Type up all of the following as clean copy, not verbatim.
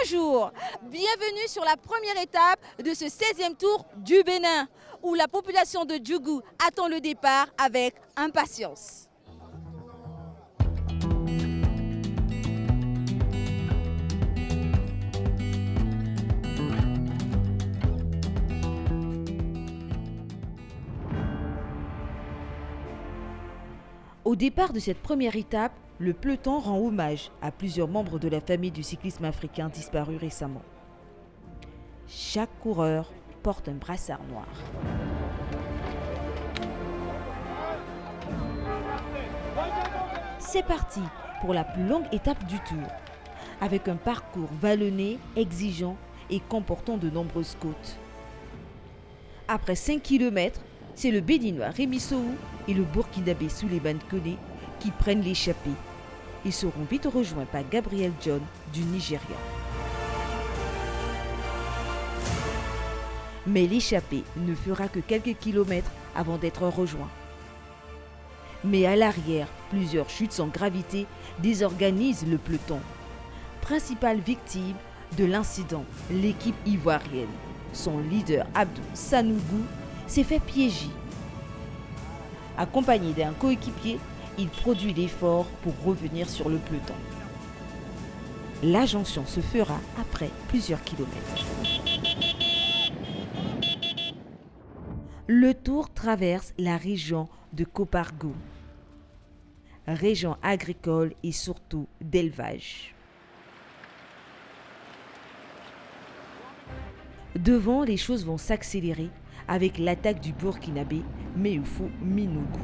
Bonjour, bienvenue sur la première étape de ce 16e tour du Bénin, où la population de Djougou attend le départ avec impatience. Au départ de cette première étape, le peloton rend hommage à plusieurs membres de la famille du cyclisme africain disparus récemment. Chaque coureur porte un brassard noir. C'est parti pour la plus longue étape du tour, avec un parcours vallonné, exigeant et comportant de nombreuses côtes. Après 5 km, c'est le Béninois Rémi Sow et le Burkinabé Souleymane Koné qui prennent l'échappée. Ils seront vite rejoints par Gabriel John du Nigeria. Mais l'échappée ne fera que quelques kilomètres avant d'être rejoint. Mais à l'arrière, plusieurs chutes sans gravité désorganisent le peloton. Principale victime de l'incident, l'équipe ivoirienne. Son leader Abdou Sanougou s'est fait piéger. Accompagné d'un coéquipier, il produit l'effort pour revenir sur le peloton. La jonction se fera après plusieurs kilomètres. Le tour traverse la région de Kopargo, région agricole et surtout d'élevage. Devant, les choses vont s'accélérer avec l'attaque du Burkinabé Meoufou Minougou.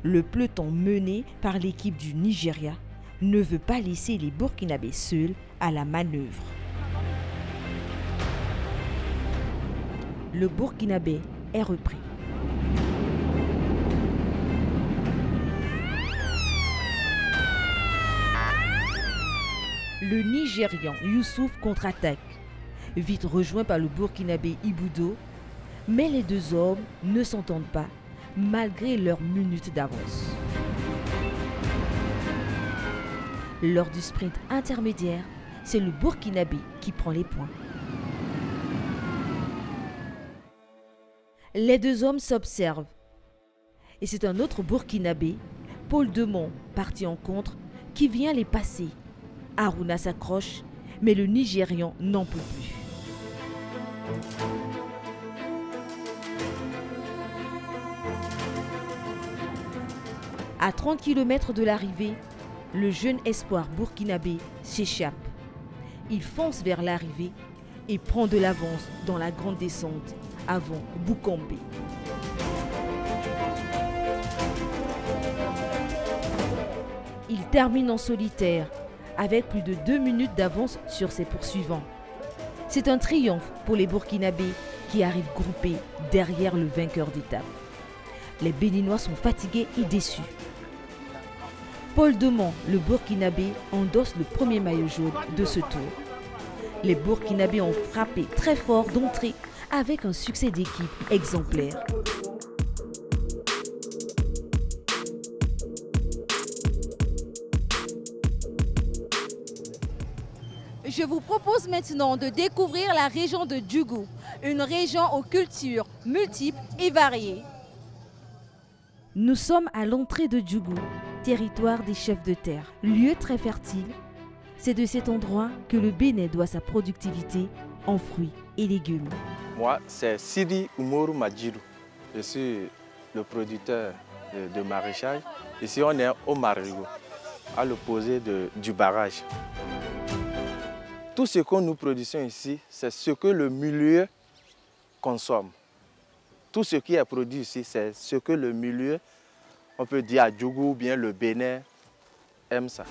Le peloton mené par l'équipe du Nigeria ne veut pas laisser les Burkinabés seuls à la manœuvre. Le Burkinabé est repris. Le Nigérian Youssouf contre-attaque, vite rejoint par le Burkinabé Iboudo, mais les deux hommes ne s'entendent pas malgré leurs minutes d'avance. Lors du sprint intermédiaire, c'est le Burkinabé qui prend les points. Les deux hommes s'observent. Et c'est un autre Burkinabé, Paul Demont, parti en contre, qui vient les passer. Harouna s'accroche, mais le Nigérian n'en peut plus. À 30 km de l'arrivée, le jeune espoir burkinabé s'échappe. Il fonce vers l'arrivée et prend de l'avance dans la grande descente avant Boukombe. Il termine en solitaire avec plus de 2 minutes d'avance sur ses poursuivants. C'est un triomphe pour les Burkinabés qui arrivent groupés derrière le vainqueur d'étape. Les Béninois sont fatigués et déçus. Paul Demont, le Burkinabé, endosse le premier maillot jaune de ce tour. Les Burkinabés ont frappé très fort d'entrée avec un succès d'équipe exemplaire. Je vous propose maintenant de découvrir la région de Djougou, une région aux cultures multiples et variées. Nous sommes à l'entrée de Djougou, territoire des chefs de terre, lieu très fertile. C'est de cet endroit que le Bénin doit sa productivité en fruits et légumes. Moi, c'est Sidi Umoru Madjidou. Je suis le producteur de maraîchage. Ici, on est au Marigot, à l'opposé du barrage. Tout ce que nous produisons ici, c'est ce que le milieu consomme. Tout ce qui est produit ici, c'est ce que le milieu, on peut dire à Djougou ou bien le Bénin, aime ça.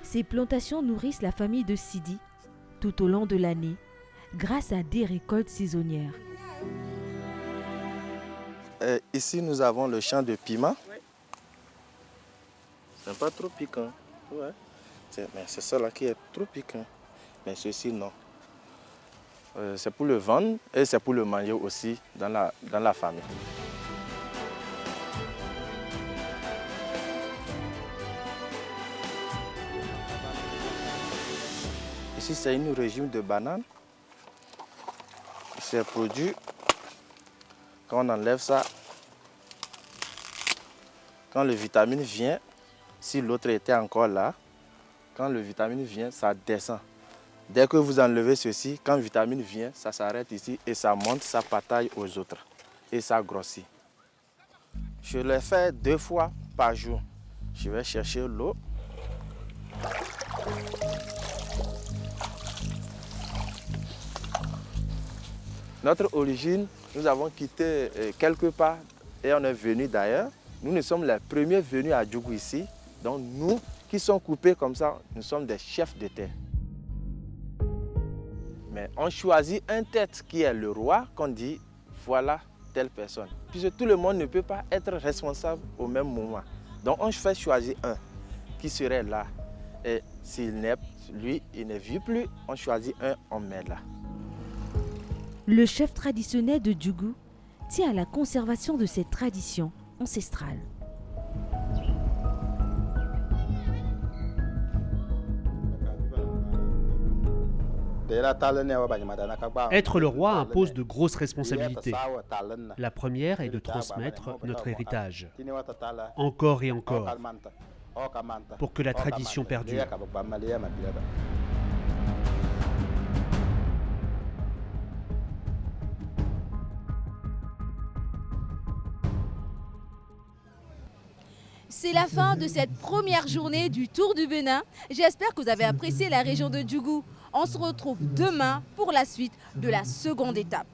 Ces plantations nourrissent la famille de Sidi tout au long de l'année grâce à des récoltes saisonnières. Ici, nous avons le champ de piment. C'est pas trop piquant. Ouais. Mais c'est ça là qui est trop piquant. Mais ceci, non. C'est pour le vendre et c'est pour le manger aussi dans la famille. Ici, c'est une régime de banane. C'est produit. Quand on enlève ça, quand le vitamine vient, si l'autre était encore là, quand le vitamine vient, ça descend. Dès que vous enlevez ceci, quand le vitamine vient, ça s'arrête ici et ça monte, ça partage aux autres et ça grossit. Je le fais 2 fois par jour. Je vais chercher l'eau. Notre origine, nous avons quitté quelque part et on est venu d'ailleurs. Nous sommes les premiers venus à Djougou ici. Donc nous qui sommes coupés comme ça, nous sommes des chefs de terre. Mais on choisit un tête qui est le roi, qu'on dit voilà telle personne. Puisque tout le monde ne peut pas être responsable au même moment. Donc on fait choisir un qui serait là. Et s'il n'est lui, il ne vit plus, on choisit un, on met là. Le chef traditionnel de Djougou tient à la conservation de cette tradition ancestrale. Être le roi impose de grosses responsabilités. La première est de transmettre notre héritage, encore et encore, pour que la tradition perdure. C'est la fin de cette première journée du Tour du Bénin. J'espère que vous avez apprécié la région de Djougou. On se retrouve demain pour la suite de la seconde étape.